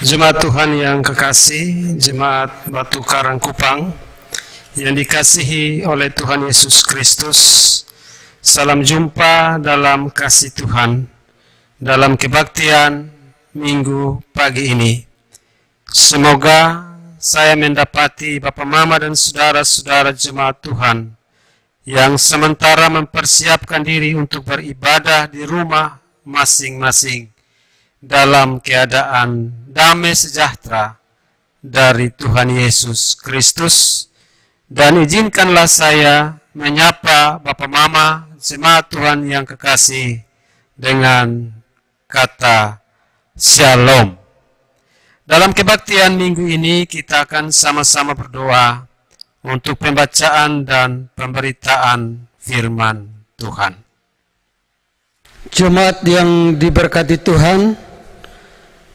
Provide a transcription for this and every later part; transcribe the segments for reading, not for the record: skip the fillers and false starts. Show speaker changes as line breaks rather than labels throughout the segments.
Jemaat Tuhan yang kekasih, Jemaat Batu Karang Kupang yang dikasihi oleh Tuhan Yesus Kristus, salam jumpa dalam kasih Tuhan, dalam kebaktian minggu pagi ini. Semoga saya mendapati Bapak Mama dan saudara-saudara jemaat Tuhan yang sementara mempersiapkan diri untuk beribadah di rumah masing-masing dalam keadaan damai sejahtera dari Tuhan Yesus Kristus. Dan izinkanlah saya menyapa Bapak Mama jemaat Tuhan yang kekasih dengan kata Shalom. Dalam kebaktian minggu ini kita akan sama-sama berdoa untuk pembacaan dan pemberitaan firman Tuhan.
Jemaat yang diberkati Tuhan,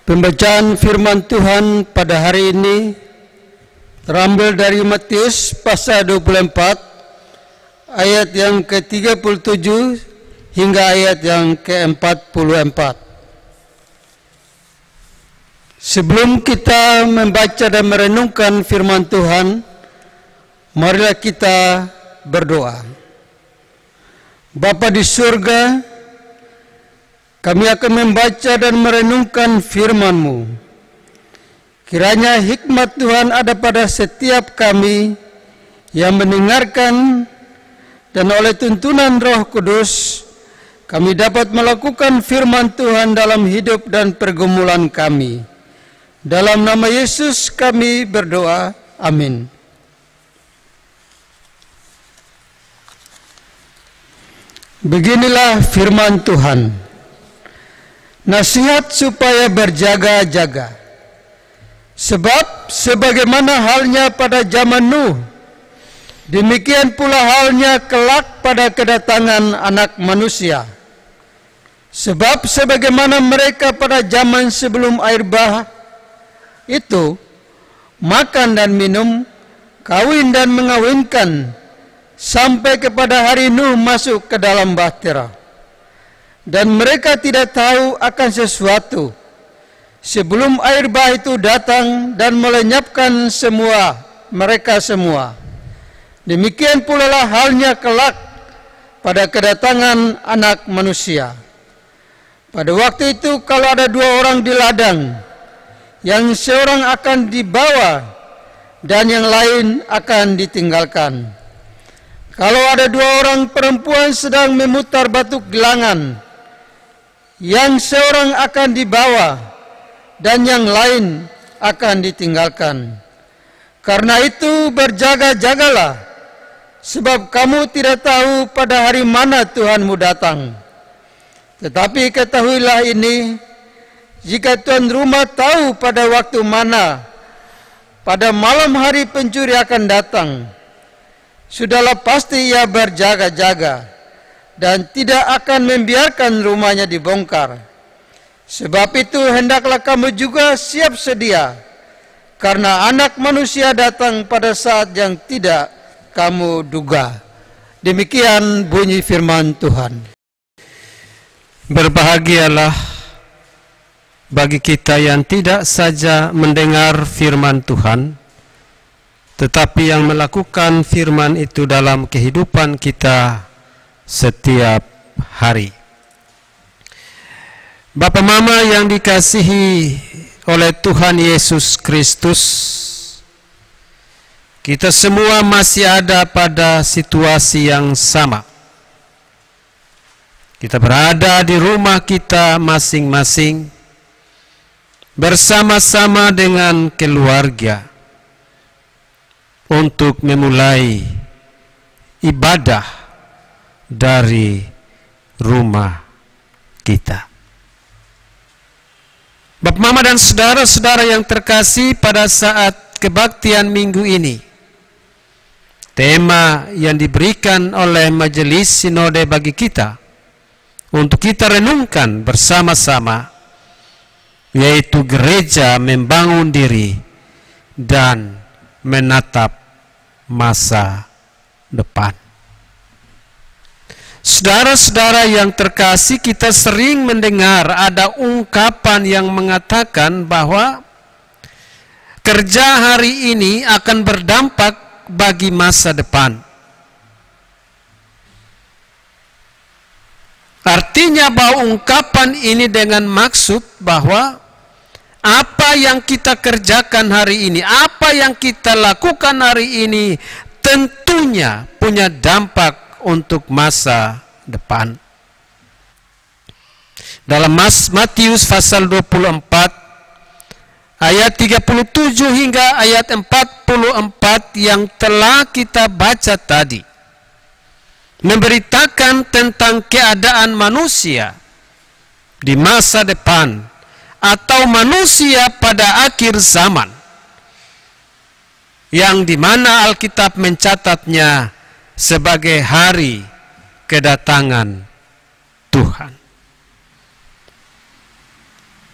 pembacaan firman Tuhan pada hari ini terambil dari Matius pasal 24 ayat yang ke-37 hingga ayat yang ke-44. Sebelum kita membaca dan merenungkan firman Tuhan, marilah kita berdoa. Bapa di surga, kami akan membaca dan merenungkan firman-Mu. Kiranya hikmat Tuhan ada pada setiap kami yang mendengarkan, dan oleh tuntunan Roh Kudus, kami dapat melakukan firman Tuhan dalam hidup dan pergumulan kami. Dalam nama Yesus kami berdoa. Amin. Beginilah firman Tuhan. Nasihat supaya berjaga-jaga. Sebab sebagaimana halnya pada zaman Nuh, demikian pula halnya kelak pada kedatangan Anak Manusia. Sebab sebagaimana mereka pada zaman sebelum air bah itu, makan dan minum, kawin dan mengawinkan, sampai kepada hari Nuh masuk ke dalam bahtera. Dan mereka tidak tahu akan sesuatu sebelum air bah itu datang dan melenyapkan mereka semua. Demikian pula lah halnya kelak pada kedatangan Anak Manusia. Pada waktu itu kalau ada dua orang di ladang, yang seorang akan dibawa dan yang lain akan ditinggalkan. Kalau ada dua orang perempuan sedang memutar batu gelangan, yang seorang akan dibawa dan yang lain akan ditinggalkan. Karena itu berjaga-jagalah, sebab kamu tidak tahu pada hari mana Tuhanmu datang. Tetapi ketahuilah ini, jika tuan rumah tahu pada waktu mana pada malam hari pencuri akan datang, sudahlah pasti ia berjaga-jaga dan tidak akan membiarkan rumahnya dibongkar. Sebab itu hendaklah kamu juga siap sedia, karena Anak Manusia datang pada saat yang tidak kamu duga. Demikian bunyi firman Tuhan.
Berbahagialah bagi kita yang tidak saja mendengar firman Tuhan, tetapi yang melakukan firman itu dalam kehidupan kita setiap hari. Bapak Mama yang dikasihi oleh Tuhan Yesus Kristus, kita semua masih ada pada situasi yang sama. Kita berada di rumah kita masing-masing, bersama-sama dengan keluarga, untuk memulai ibadah dari rumah kita. Bapak Mama dan saudara-saudara yang terkasih, pada saat kebaktian minggu ini, tema yang diberikan oleh Majelis Sinode bagi kita untuk kita renungkan bersama-sama, yaitu gereja membangun diri dan menatap masa depan. Saudara-saudara yang terkasih, kita sering mendengar ada ungkapan yang mengatakan bahwa kerja hari ini akan berdampak bagi masa depan. Artinya bahwa ungkapan ini dengan maksud bahwa apa yang kita kerjakan hari ini, apa yang kita lakukan hari ini tentunya punya dampak untuk masa depan. Dalam Matius pasal 24 ayat 37 hingga ayat 44 yang telah kita baca tadi memberitakan tentang keadaan manusia di masa depan atau manusia pada akhir zaman, yang dimana Alkitab mencatatnya sebagai hari kedatangan Tuhan.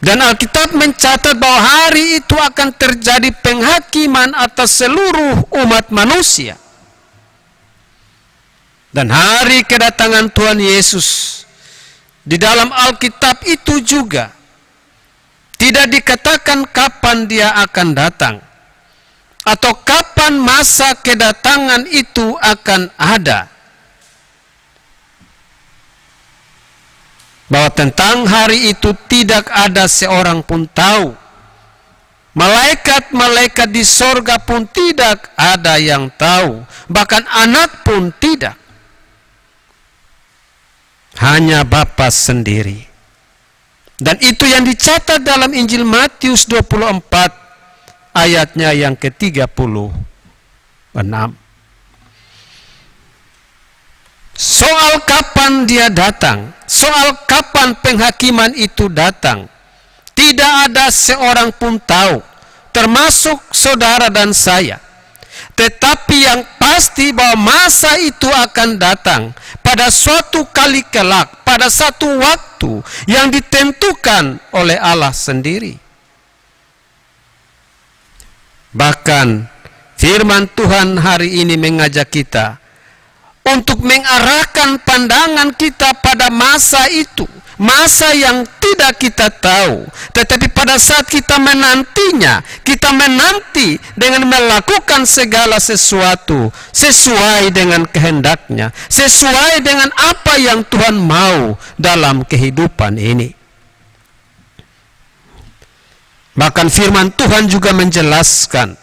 Dan Alkitab mencatat bahwa hari itu akan terjadi penghakiman atas seluruh umat manusia. Dan hari kedatangan Tuhan Yesus di dalam Alkitab itu juga tidak dikatakan kapan dia akan datang atau kapan masa kedatangan itu akan ada. Bahwa tentang hari itu tidak ada seorang pun tahu. Malaikat-malaikat di sorga pun tidak ada yang tahu. Bahkan anak pun tidak. Hanya Bapa sendiri. Dan itu yang dicatat dalam Injil Matius 24 ayatnya yang ke-36. Soal kapan dia datang, soal kapan penghakiman itu datang, tidak ada seorang pun tahu, termasuk saudara dan saya. Tetapi yang pasti bahwa masa itu akan datang pada suatu kali kelak, pada satu waktu yang ditentukan oleh Allah sendiri. Bahkan firman Tuhan hari ini mengajak kita untuk mengarahkan pandangan kita pada masa itu, masa yang tidak kita tahu, tetapi pada saat kita menantinya, kita menanti dengan melakukan segala sesuatu sesuai dengan kehendaknya, sesuai dengan apa yang Tuhan mau dalam kehidupan ini. Bahkan firman Tuhan juga menjelaskan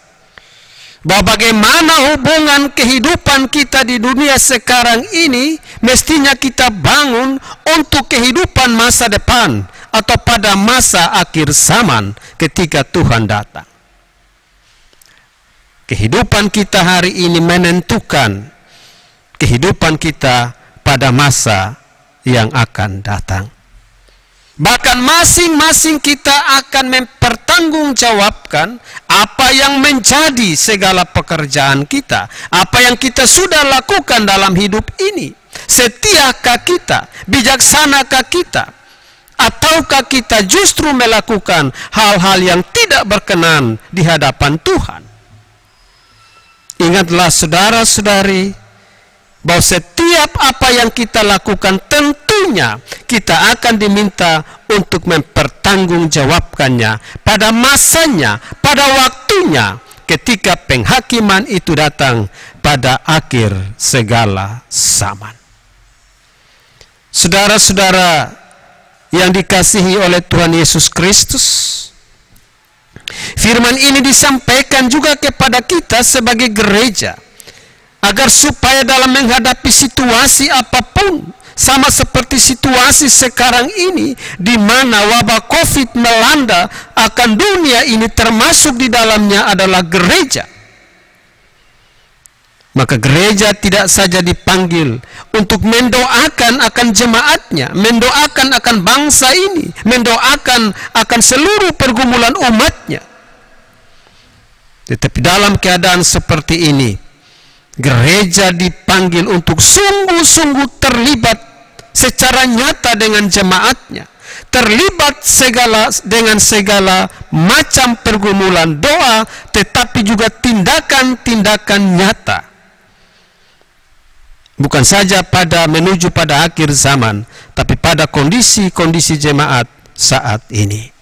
bahwa bagaimana hubungan kehidupan kita di dunia sekarang ini mestinya kita bangun untuk kehidupan masa depan atau pada masa akhir zaman ketika Tuhan datang. Kehidupan kita hari ini menentukan kehidupan kita pada masa yang akan datang. Bahkan masing-masing kita akan mempertanggungjawabkan apa yang menjadi segala pekerjaan kita, apa yang kita sudah lakukan dalam hidup ini. Setiakah kita, bijaksanakah kita, ataukah kita justru melakukan hal-hal yang tidak berkenan di hadapan Tuhan? Ingatlah saudara-saudari, bahwa setiap apa yang kita lakukan tentunya kita akan diminta untuk mempertanggungjawabkannya pada masanya, pada waktunya ketika penghakiman itu datang pada akhir segala zaman. Saudara-saudara yang dikasihi oleh Tuhan Yesus Kristus, firman ini disampaikan juga kepada kita sebagai gereja, agar supaya dalam menghadapi situasi apapun, sama seperti situasi sekarang ini, di mana wabah COVID melanda akan dunia ini, termasuk di dalamnya adalah gereja. Maka gereja tidak saja dipanggil untuk mendoakan akan jemaatnya, mendoakan akan bangsa ini, mendoakan akan seluruh pergumulan umatnya. Tetapi dalam keadaan seperti ini, gereja dipanggil untuk sungguh-sungguh terlibat secara nyata dengan jemaatnya, terlibat dengan segala macam pergumulan doa, tetapi juga tindakan-tindakan nyata. Bukan saja menuju pada akhir zaman, tapi pada kondisi-kondisi jemaat saat ini.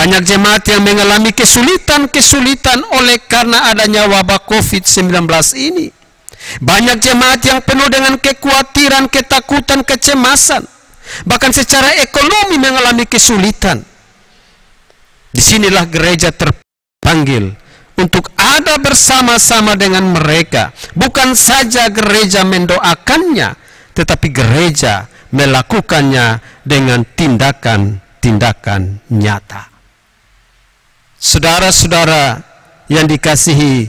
Banyak jemaat yang mengalami kesulitan-kesulitan oleh karena adanya wabah COVID-19 ini. Banyak jemaat yang penuh dengan kekhawatiran, ketakutan, kecemasan. Bahkan secara ekonomi mengalami kesulitan. Disinilah gereja terpanggil untuk ada bersama-sama dengan mereka. Bukan saja gereja mendoakannya, tetapi gereja melakukannya dengan tindakan-tindakan nyata. Saudara-saudara yang dikasihi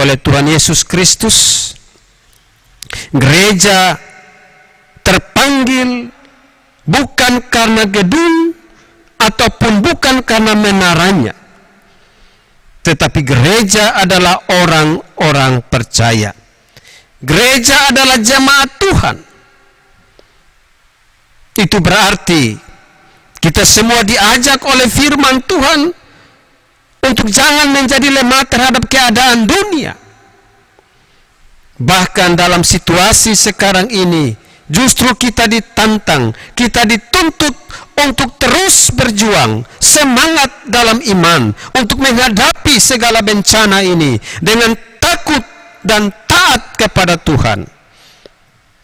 oleh Tuhan Yesus Kristus, gereja terpanggil bukan karena gedung ataupun bukan karena menaranya, tetapi gereja adalah orang-orang percaya. Gereja adalah jemaat Tuhan. Itu berarti kita semua diajak oleh firman Tuhan untuk jangan menjadi lemah terhadap keadaan dunia. Bahkan dalam situasi sekarang ini, justru kita ditantang, kita dituntut untuk terus berjuang, semangat dalam iman, untuk menghadapi segala bencana ini dengan takut dan taat kepada Tuhan.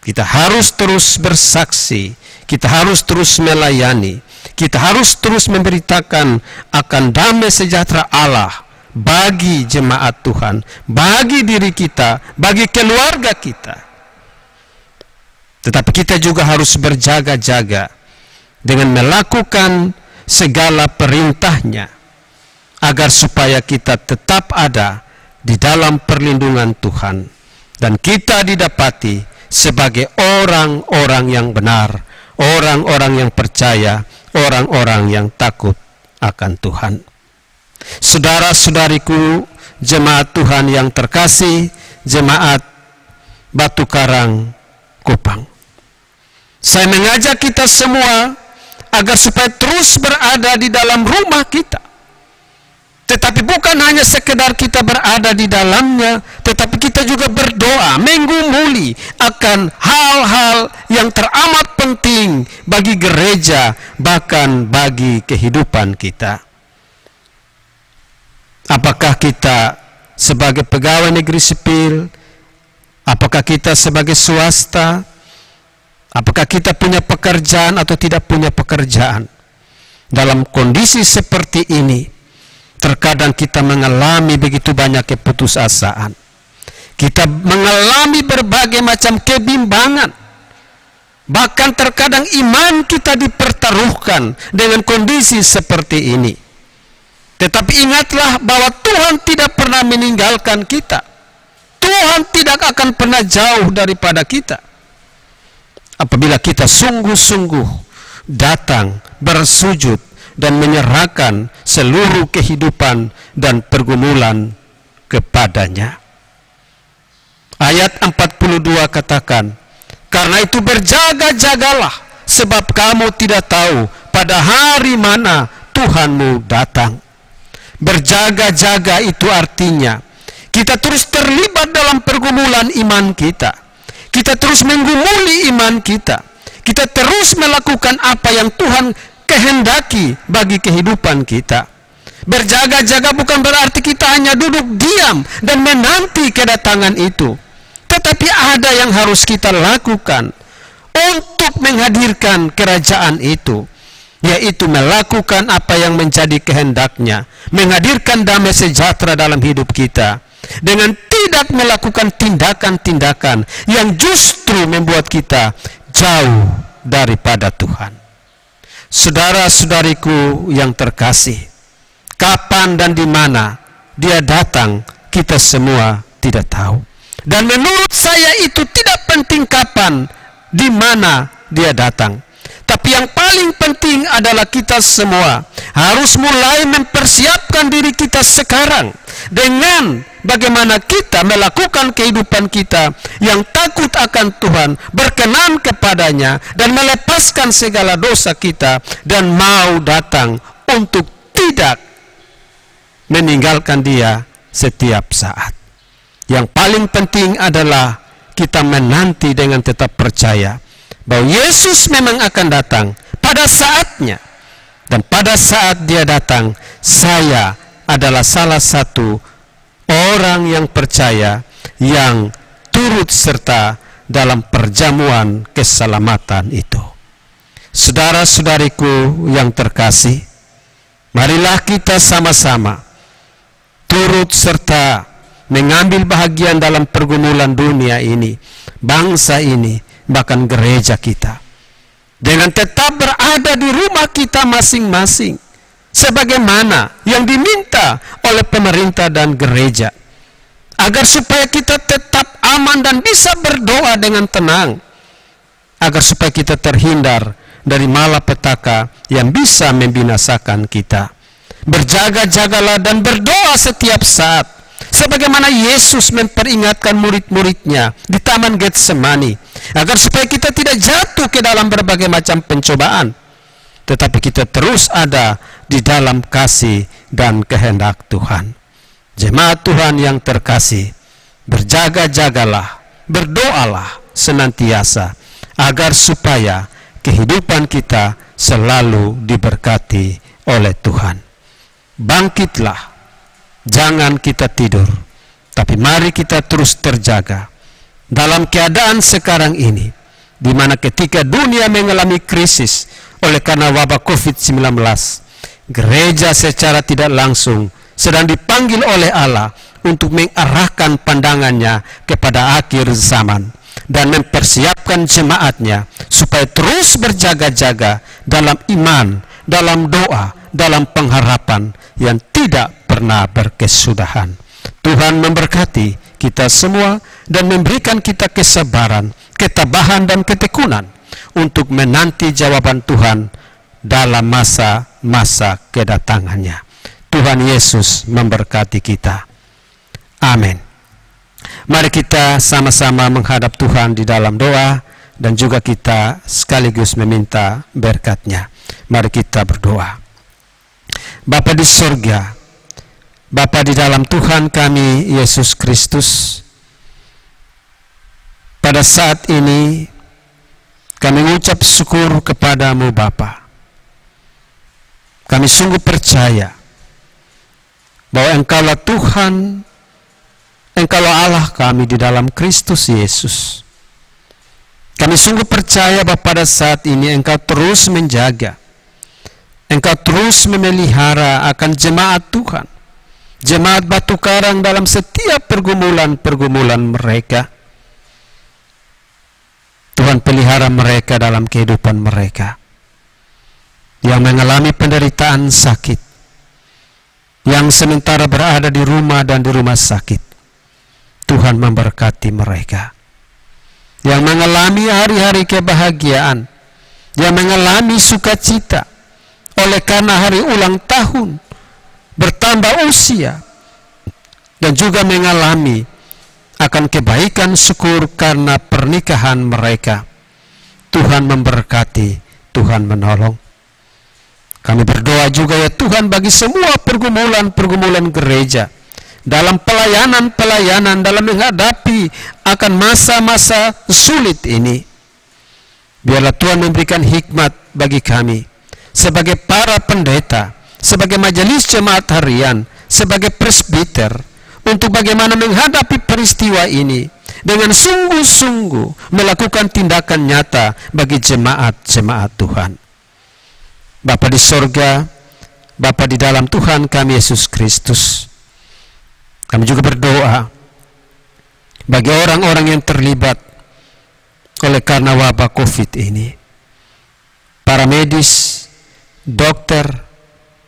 Kita harus terus bersaksi, kita harus terus melayani, kita harus terus memberitakan akan damai sejahtera Allah bagi jemaat Tuhan, bagi diri kita, bagi keluarga kita. Tetapi kita juga harus berjaga-jaga dengan melakukan segala perintahnya, agar supaya kita tetap ada di dalam perlindungan Tuhan, dan kita didapati sebagai orang-orang yang benar, orang-orang yang percaya, orang-orang yang takut akan Tuhan. Saudara-saudariku, jemaat Tuhan yang terkasih, jemaat Batu Karang Kupang, saya mengajak kita semua agar supaya terus berada di dalam rumah kita. Tetapi bukan hanya sekedar kita berada di dalamnya, tetapi kita juga berdoa, menggumuli akan hal-hal yang teramat penting bagi gereja, bahkan bagi kehidupan kita. Apakah kita sebagai pegawai negeri sipil? Apakah kita sebagai swasta? Apakah kita punya pekerjaan atau tidak punya pekerjaan? Dalam kondisi seperti ini, terkadang kita mengalami begitu banyak keputusasaan. Kita mengalami berbagai macam kebimbangan. Bahkan terkadang iman kita dipertaruhkan dengan kondisi seperti ini. Tetapi ingatlah bahwa Tuhan tidak pernah meninggalkan kita. Tuhan tidak akan pernah jauh daripada kita. Apabila kita sungguh-sungguh datang, bersujud, dan menyerahkan seluruh kehidupan dan pergumulan kepadanya. Ayat 42 katakan, karena itu berjaga-jagalah, sebab kamu tidak tahu pada hari mana Tuhanmu datang. Berjaga-jaga itu artinya kita terus terlibat dalam pergumulan iman kita. Kita terus menggumuli iman kita. Kita terus melakukan apa yang Tuhan kehendaki bagi kehidupan kita. Berjaga-jaga bukan berarti kita hanya duduk diam dan menanti kedatangan itu. Tetapi ada yang harus kita lakukan untuk menghadirkan kerajaan itu, yaitu melakukan apa yang menjadi kehendaknya, menghadirkan damai sejahtera dalam hidup kita, dengan tidak melakukan tindakan-tindakan yang justru membuat kita jauh daripada Tuhan. Saudara-saudariku yang terkasih, kapan dan di mana Dia datang, kita semua tidak tahu. Dan menurut saya itu tidak penting kapan, di mana Dia datang. Tapi yang paling penting adalah kita semua harus mulai mempersiapkan diri kita sekarang dengan bagaimana kita melakukan kehidupan kita yang takut akan Tuhan, berkenan kepadanya, dan melepaskan segala dosa kita, dan mau datang untuk tidak meninggalkan Dia setiap saat. Yang paling penting adalah kita menanti dengan tetap percaya bahwa Yesus memang akan datang pada saatnya, dan pada saat Dia datang saya adalah salah satu orang yang percaya yang turut serta dalam perjamuan keselamatan itu. Saudara-saudariku yang terkasih, marilah kita sama-sama turut serta mengambil bahagian dalam pergumulan dunia ini, bangsa ini, bahkan gereja kita, dengan tetap berada di rumah kita masing-masing, sebagaimana yang diminta oleh pemerintah dan gereja, agar supaya kita tetap aman dan bisa berdoa dengan tenang, agar supaya kita terhindar dari malapetaka yang bisa membinasakan kita. Berjaga-jagalah dan berdoa setiap saat, sebagaimana Yesus memperingatkan murid-muridnya di Taman Getsemani, agar supaya kita tidak jatuh ke dalam berbagai macam pencobaan, tetapi kita terus ada di dalam kasih dan kehendak Tuhan. Jemaat Tuhan yang terkasih, berjaga-jagalah, berdoalah senantiasa, agar supaya kehidupan kita selalu diberkati oleh Tuhan. Bangkitlah, jangan kita tidur, tapi mari kita terus terjaga dalam keadaan sekarang ini, di mana ketika dunia mengalami krisis oleh karena wabah COVID-19, gereja secara tidak langsung sedang dipanggil oleh Allah untuk mengarahkan pandangannya kepada akhir zaman dan mempersiapkan jemaatnya supaya terus berjaga-jaga dalam iman, dalam doa, dalam pengharapan yang tidak pernah berkesudahan. Tuhan memberkati kita semua dan memberikan kita kesabaran, ketabahan dan ketekunan untuk menanti jawaban Tuhan dalam masa-masa kedatangannya. Tuhan Yesus memberkati kita. Amin. Mari kita sama-sama menghadap Tuhan di dalam doa dan juga kita sekaligus meminta berkat-Nya. Mari kita berdoa. Bapa di surga, Bapa di dalam Tuhan kami Yesus Kristus, pada saat ini kami mengucap syukur kepadamu Bapa. Kami sungguh percaya bahwa Engkaulah Tuhan, Engkaulah Allah kami di dalam Kristus Yesus. Kami sungguh percaya bahwa pada saat ini Engkau terus menjaga, Engkau terus memelihara akan jemaat Tuhan, jemaat Batu Karang dalam setiap pergumulan-pergumulan mereka. Tuhan pelihara mereka dalam kehidupan mereka yang mengalami penderitaan sakit, yang sementara berada di rumah dan di rumah sakit. Tuhan memberkati mereka yang mengalami hari-hari kebahagiaan, yang mengalami sukacita oleh karena hari ulang tahun, bertambah usia, dan juga mengalami akan kebaikan syukur karena pernikahan mereka. Tuhan memberkati, Tuhan menolong. Kami berdoa juga ya Tuhan bagi semua pergumulan-pergumulan gereja dalam pelayanan-pelayanan, dalam menghadapi akan masa-masa sulit ini. Biarlah Tuhan memberikan hikmat bagi kami sebagai para pendeta, sebagai majelis jemaat harian, sebagai presbiter, untuk bagaimana menghadapi peristiwa ini dengan sungguh-sungguh melakukan tindakan nyata bagi jemaat-jemaat Tuhan. Bapa di sorga, Bapa di dalam Tuhan kami Yesus Kristus, kami juga berdoa bagi orang-orang yang terlibat oleh karena wabah COVID ini, para medis, dokter,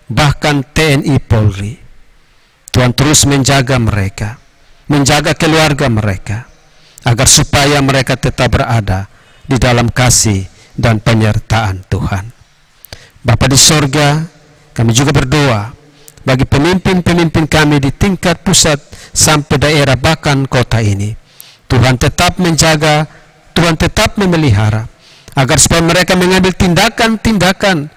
bahkan TNI Polri. Tuhan terus menjaga mereka, menjaga keluarga mereka, agar supaya mereka tetap berada di dalam kasih dan penyertaan Tuhan. Bapa di sorga, kami juga berdoa bagi pemimpin-pemimpin kami di tingkat pusat sampai daerah bahkan kota ini. Tuhan tetap menjaga, Tuhan tetap memelihara, agar supaya mereka mengambil tindakan-tindakan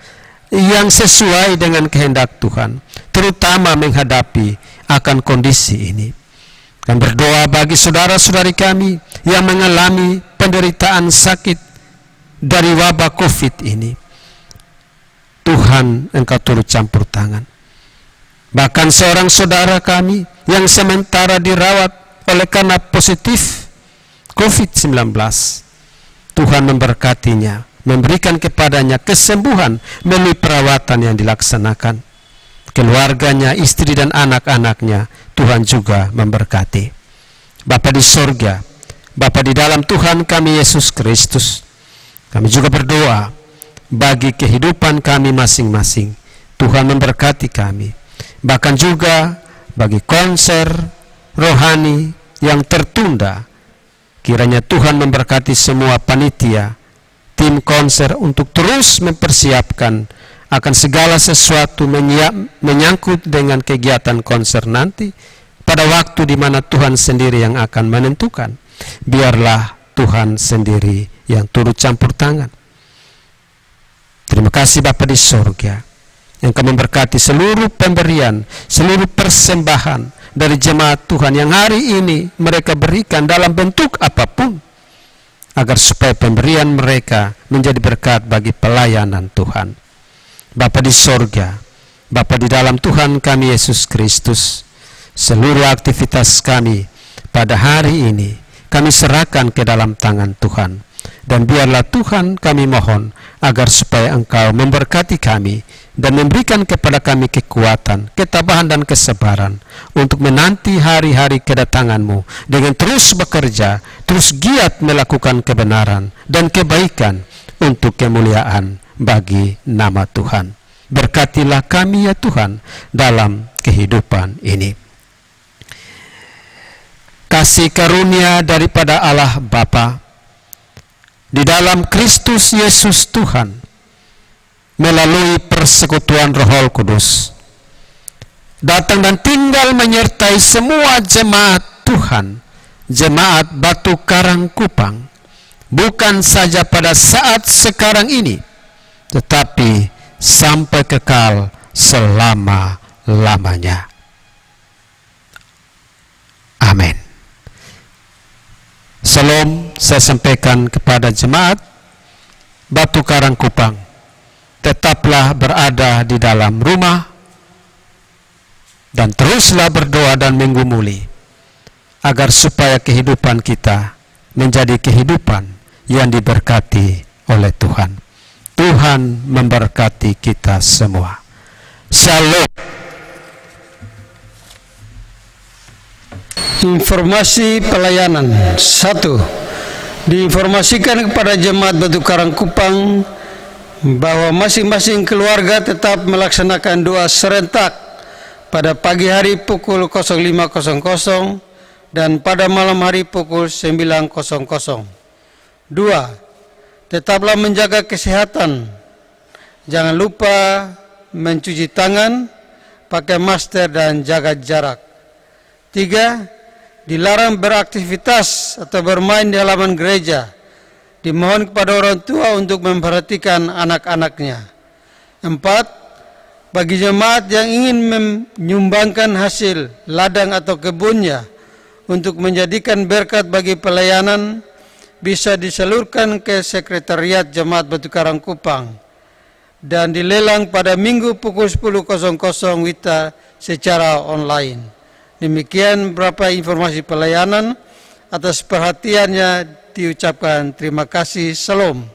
yang sesuai dengan kehendak Tuhan, terutama menghadapi akan kondisi ini. Kami berdoa bagi saudara-saudari kami yang mengalami penderitaan sakit dari wabah COVID ini. Tuhan, Engkau turut campur tangan. Bahkan seorang saudara kami yang sementara dirawat oleh karena positif COVID-19, Tuhan memberkatinya, memberikan kepadanya kesembuhan melalui perawatan yang dilaksanakan. Keluarganya, istri dan anak-anaknya, Tuhan juga memberkati. Bapa di sorga, Bapa di dalam Tuhan kami Yesus Kristus, kami juga berdoa bagi kehidupan kami masing-masing. Tuhan memberkati kami. Bahkan juga bagi konser rohani yang tertunda, kiranya Tuhan memberkati semua panitia, tim konser untuk terus mempersiapkan akan segala sesuatu menyangkut dengan kegiatan konser nanti pada waktu di mana Tuhan sendiri yang akan menentukan. Biarlah Tuhan sendiri yang turut campur tangan. Terima kasih Bapa di sorga, yang kami memberkati seluruh pemberian, seluruh persembahan dari jemaat Tuhan yang hari ini mereka berikan dalam bentuk apapun, agar supaya pemberian mereka menjadi berkat bagi pelayanan Tuhan. Bapa di sorga, Bapa di dalam Tuhan kami Yesus Kristus, seluruh aktivitas kami pada hari ini kami serahkan ke dalam tangan Tuhan. Dan biarlah Tuhan kami mohon agar supaya Engkau memberkati kami dan memberikan kepada kami kekuatan, ketabahan dan kesabaran untuk menanti hari-hari kedatangan-Mu dengan terus bekerja, terus giat melakukan kebenaran dan kebaikan untuk kemuliaan bagi nama Tuhan. Berkatilah kami ya Tuhan dalam kehidupan ini. Kasih karunia daripada Allah Bapa di dalam Kristus Yesus Tuhan melalui persekutuan Roh Kudus datang dan tinggal menyertai semua jemaat Tuhan, jemaat Batu Karang Kupang, bukan saja pada saat sekarang ini, tetapi sampai kekal selama-lamanya. Amin. Salam saya sampaikan kepada jemaat Batu Karang Kupang. Tetaplah berada di dalam rumah dan teruslah berdoa dan menggumuli agar supaya kehidupan kita menjadi kehidupan yang diberkati oleh Tuhan. Tuhan memberkati kita semua. Shalom.
Informasi pelayanan. 1. Diinformasikan kepada jemaat Batu Karang Kupang bahwa masing-masing keluarga tetap melaksanakan doa serentak pada pagi hari pukul 05.00 dan pada malam hari pukul 9.00. 2. Tetaplah menjaga kesehatan. Jangan lupa mencuci tangan, pakai masker dan jaga jarak. 3. Dilarang beraktivitas atau bermain di halaman gereja. Dimohon kepada orang tua untuk memperhatikan anak-anaknya. 4. Bagi jemaat yang ingin menyumbangkan hasil ladang atau kebunnya untuk menjadikan berkat bagi pelayanan, bisa disalurkan ke Sekretariat Jemaat Batu Karang Kupang dan dilelang pada Minggu pukul 10.00 WITA secara online. Demikian beberapa informasi pelayanan. Atas perhatiannya diucapkan terima kasih. Salam.